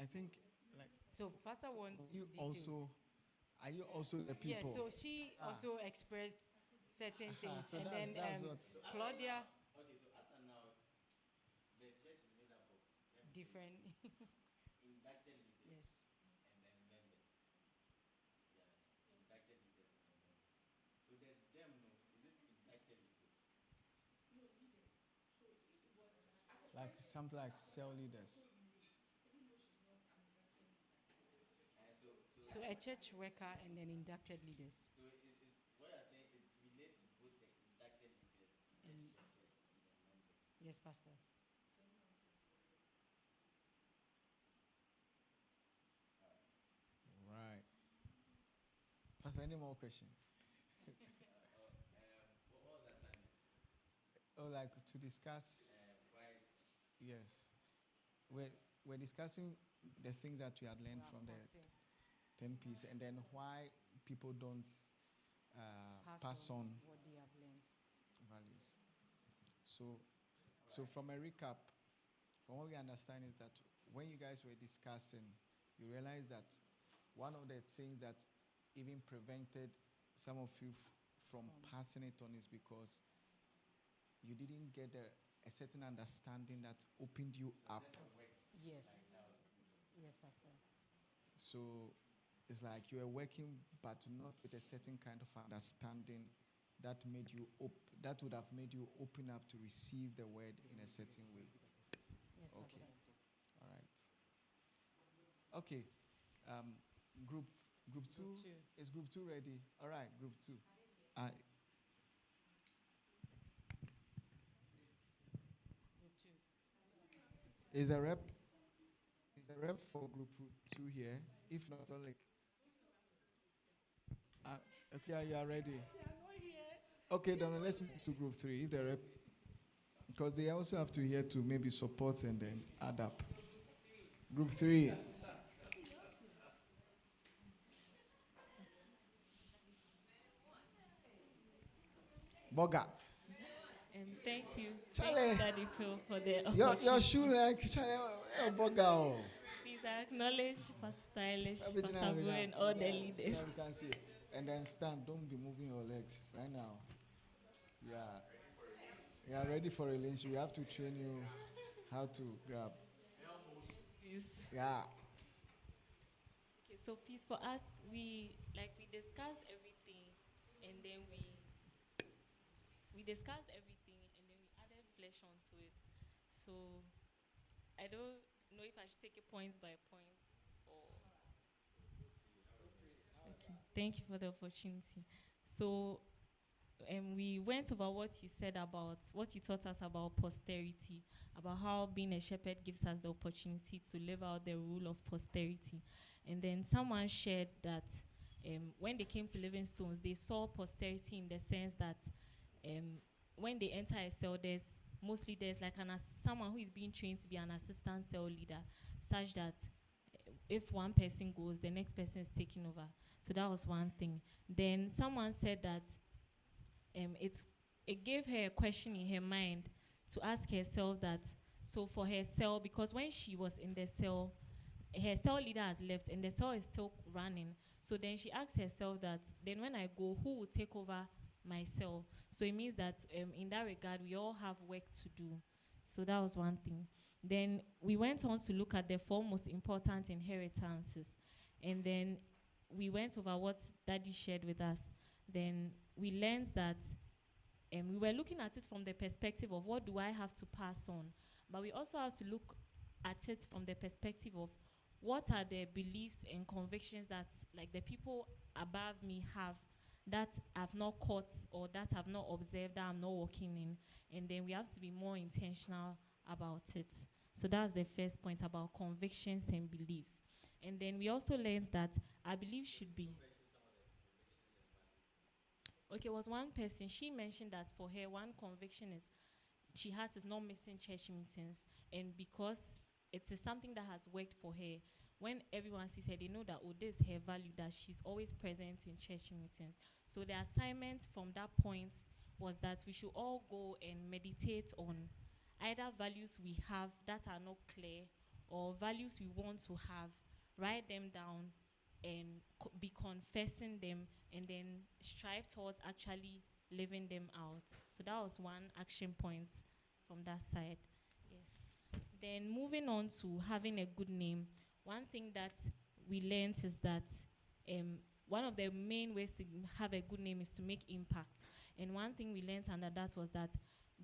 I think, like, So Pastor wants you details. also, are you also the Yeah, people? so she also expressed certain things, So and that's then what. Claudia, Okay, so as of now, the church is made up of, let me say, different. inducted leaders Yes. and then members. Yeah, inducted leaders and then members. So the them, no, is it inducted leaders? Like something like cell leaders. So a church worker and then inducted leaders. So it's what you're saying. It relates to both the inducted leaders, the church workers, and then members. Yes, Pastor. Right. Pastor, any more questions? What was the assignment? Oh, like to discuss, Why? yes. We're, we're discussing the things that we had learned from the 10 piece, and then why people don't pass on what they have learned. values. So from a recap, from what we understand is that when you guys were discussing, you realized that one of the things that even prevented some of you from passing it on is because you didn't get a certain understanding that opened you up. Yes. Yes, Pastor. So it's like you were working, but not with a certain kind of understanding that made you that would have made you open up to receive the word in a certain way. Yes, Okay. Pastor. All right. Okay. Um, group two. Group two. Is group 2 ready? All right, group 2. Uh, Group two. is a rep? Is a rep for group 2 here? If not, I'll like. Okay, you are ready. They are not here. Okay, then let's move to group 3. If the rep, because they also have to hear to maybe support and then add up. Group 3. Boga. Thank you. Charlie. Thank you, Daddy Phil, for the Your shoe like Charlie, Boga. Please acknowledge Pastor Stylish, Pastor Boo, and all the leaders. You can see. And then stand. Don't be moving your legs right now. Yeah. You are ready for a lynch. We have to train you how to grab. Please. Yeah. Okay, so please, for us, we discussed everything, and then we discussed everything, and then we added flesh onto it. So I don't know if I should take it points by points or. Okay, thank you for the opportunity. So we went over what you said about what you taught us about posterity, about how being a shepherd gives us the opportunity to live out the rule of posterity. And then someone shared that when they came to Living Stones, they saw posterity in the sense that when they enter a cell, there's like someone who is being trained to be an assistant cell leader, such that if one person goes, the next person is taking over. So that was one thing. Then someone said that it gave her a question in her mind to ask herself that, so for her cell, because when she was in the cell, her cell leader has left and the cell is still running. So then she asked herself that, then when I go, who will take over my cell? So it means that in that regard, we all have work to do. So that was one thing. Then we went on to look at the 4 most important inheritances. And then we went over what Daddy shared with us. Then we learned that we were looking at it from the perspective of what do I have to pass on. But we also have to look at it from the perspective of what are the beliefs and convictions that like the people above me have that I've not caught or that I've not observed, that I'm not working in. And then we have to be more intentional about it. So that's the first point about convictions and beliefs. And then we also learned that our beliefs should be. Okay, was one person, she mentioned that for her, one conviction she has is not missing church meetings. And because it is something that has worked for her, when everyone sees her, they know that, oh, this is her value, that she's always present in church meetings. So the assignment from that point was that we should all go and meditate on either values we have that are not clear or values we want to have, write them down and be confessing them, and then strive towards actually living them out. So that was one action point from that side. Yes. Then moving on to having a good name, one thing that we learned is that one of the main ways to have a good name is to make impact. And one thing we learned under that was that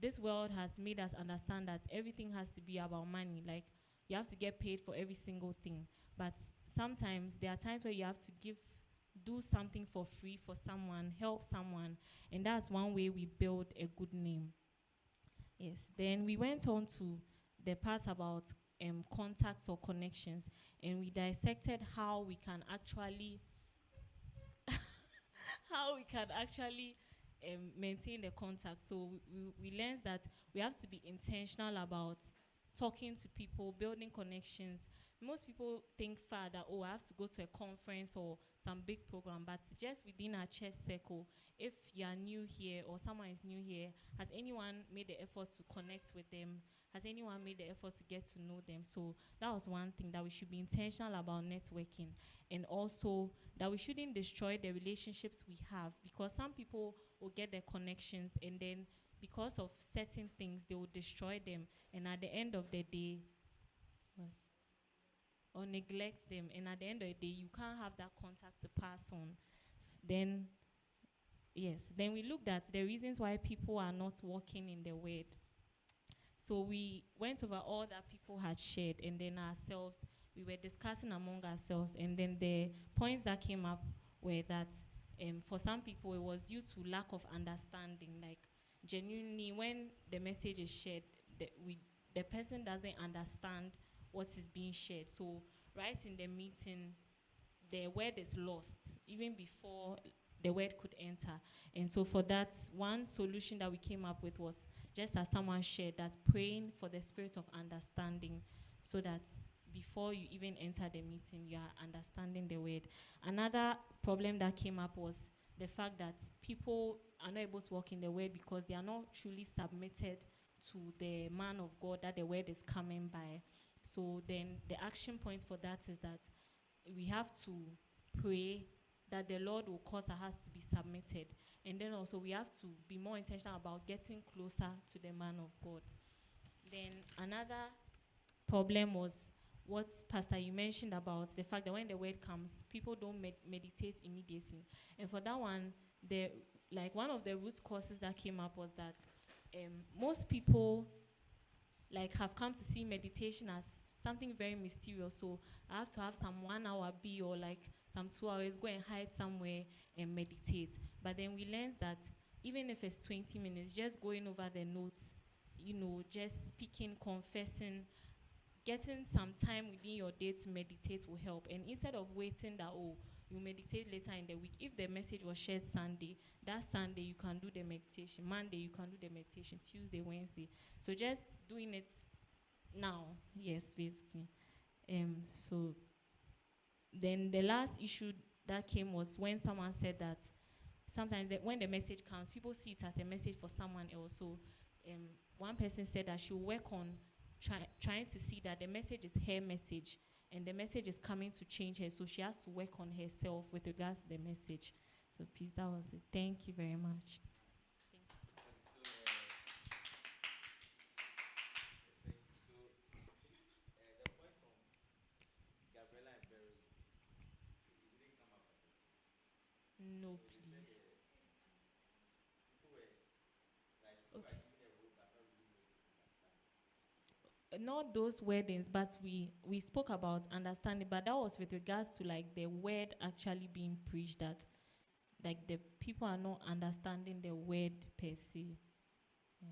this world has made us understand that everything has to be about money. Like, you have to get paid for every single thing. But sometimes there are times where you have to do something for free for someone, help someone, and that's one way we build a good name. Yes. Then we went on to the part about contacts or connections, and we dissected how we can actually maintain the contact. So we learned that we have to be intentional about talking to people, building connections. Most people think far that, oh, I have to go to a conference or some big program, but just within our church circle, if you are new here or someone is new here, has anyone made the effort to connect with them? Has anyone made the effort to get to know them? So that was one thing, that we should be intentional about networking, and also that we shouldn't destroy the relationships we have, because some people will get their connections and then because of certain things, they will destroy them. And at the end of the day, or neglect them. And at the end of the day, you can't have that contact to pass on. Then, yes, then we looked at the reasons why people are not walking in the word. So we went over all that people had shared, and then ourselves, we were discussing among ourselves, and then the points that came up were that for some people it was due to lack of understanding. Like, genuinely, when the message is shared, the person doesn't understand what is being shared. So right in the meeting, the word is lost even before the word could enter. And so for that, one solution that we came up with was, just as someone shared, that praying for the spirit of understanding, so that before you even enter the meeting, you are understanding the word. Another problem that came up was the fact that people are not able to walk in the word because they are not truly submitted to the man of God that the word is coming by. So then the action point for that is that we have to pray that the Lord will cause our hearts to be submitted. And then also we have to be more intentional about getting closer to the man of God. Then another problem was what, Pastor, you mentioned about the fact that when the word comes, people don't meditate immediately. And for that one, one of the root causes that came up was that most people have come to see meditation as something very mysterious. So I have to have some 1 hour be, or some 2 hours, go and hide somewhere and meditate. But then we learned that even if it's 20 minutes, just going over the notes, just speaking, confessing, getting some time within your day to meditate will help. And instead of waiting that, oh, you meditate later in the week, if the message was shared Sunday, that Sunday you can do the meditation. Monday you can do the meditation. Tuesday, Wednesday. So just doing it now. Yes, basically. So then the last issue that came was when someone said that sometimes when the message comes, people see it as a message for someone else. So one person said that she'll work on trying to see that the message is her message and the message is coming to change her. So she has to work on herself with regards to the message. So please, that was it. Thank you very much. No, please. Okay. Not those wordings, but we spoke about understanding, but that was with regards to the word actually being preached, that the people are not understanding the word per se. Yeah.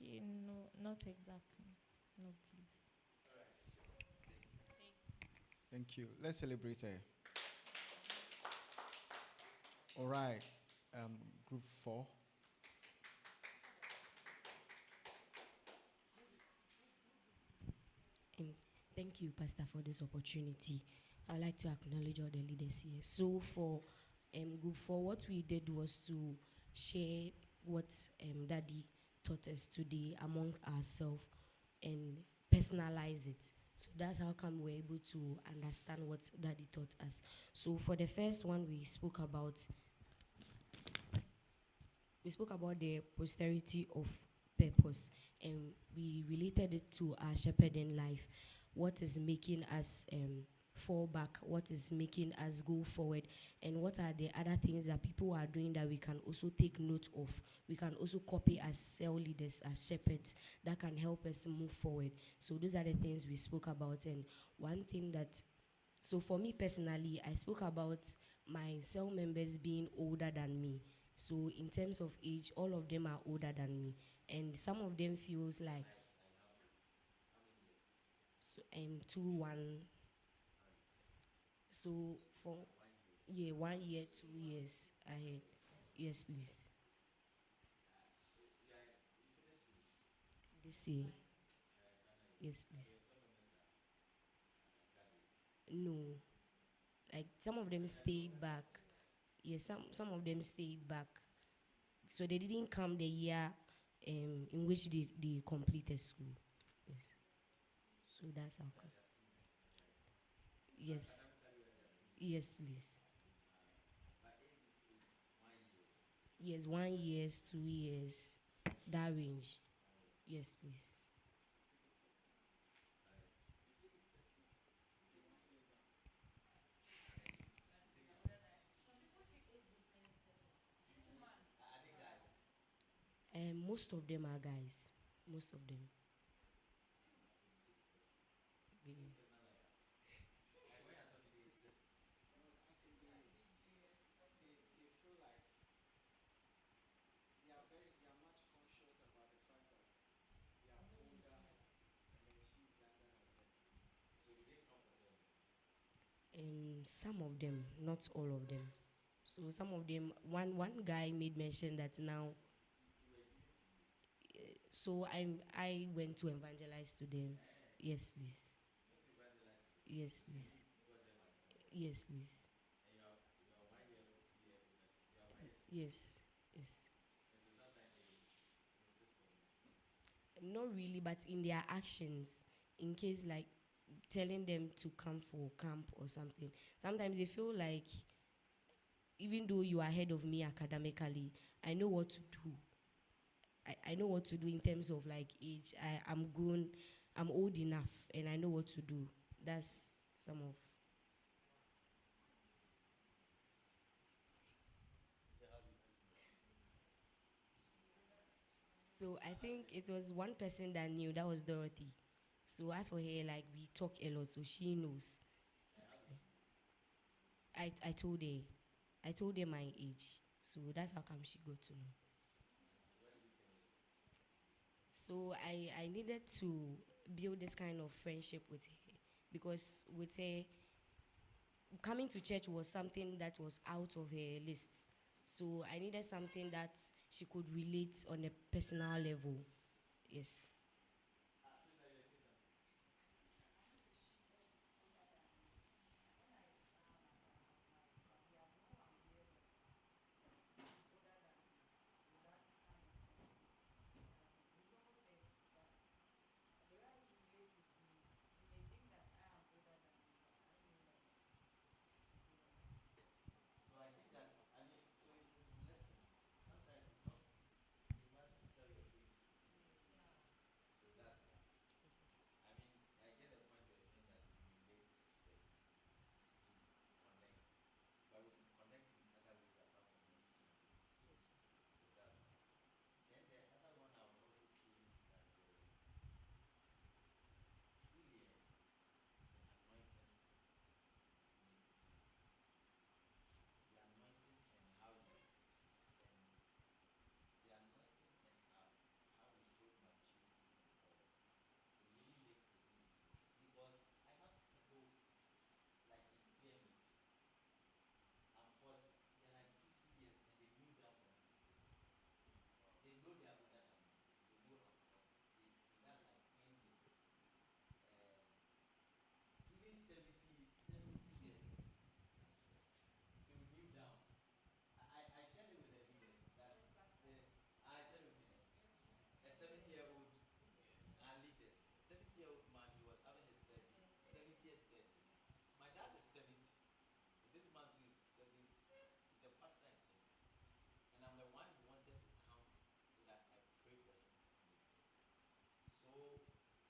Okay, no, not exactly. No, please. Thank you. Let's celebrate her. All right. Group 4. Thank you, Pastor, for this opportunity. I'd like to acknowledge all the leaders here. So for what we did was to share what Daddy taught us today among ourselves and personalize it. So that's how come we're able to understand what Daddy taught us. So for the first one, we spoke about the posterity of purpose, and we related it to our shepherding life. What is making us fall back? What is making us go forward? And what are the other things that people are doing that we can also take note of? We can also copy as cell leaders, as shepherds, that can help us move forward. So those are the things we spoke about. And one thing that, so for me personally, I spoke about my cell members being older than me. So in terms of age, all of them are older than me, and some of them feels like so 2-1. So for 1 year, 2 years ahead. Yes, please. This year. Yes, please. No, like some of them stayed back. Yes, some of them stayed back. So they didn't come the year in which they completed school. Yes. So that's how come. Yes. Yes, please. Yes, 1 year, 2 years. That range. Yes, please. Most of them are guys. Most of them. Yes. They feel like they are much conscious about the fact that they are older and then she's younger than them. So do they come for cell meeting? Some of them, not all of them. So some of them, one guy made mention that now. So I went to evangelize to them. Yes, please. Yes, please. Yes, please. And you are 1 year, 2 year older. You are 1 year, 2 years. Yes, yes. And so sometimes they insist on that. Not really, but in their actions, in case like telling them to come for camp or something. Sometimes they feel like, even though you are ahead of me academically, I know what to do. I know what to do in terms of like age. I'm grown, I'm old enough, and I know what to do. That's some of. So I think it was one person that knew, that was Dorothy. So as for her, like we talk a lot, so she knows. I told her. I told her my age. So that's how come she got to know. So I needed to build this kind of friendship with her, because with her, coming to church was something that was out of her list. So I needed something that she could relate on a personal level. Yes.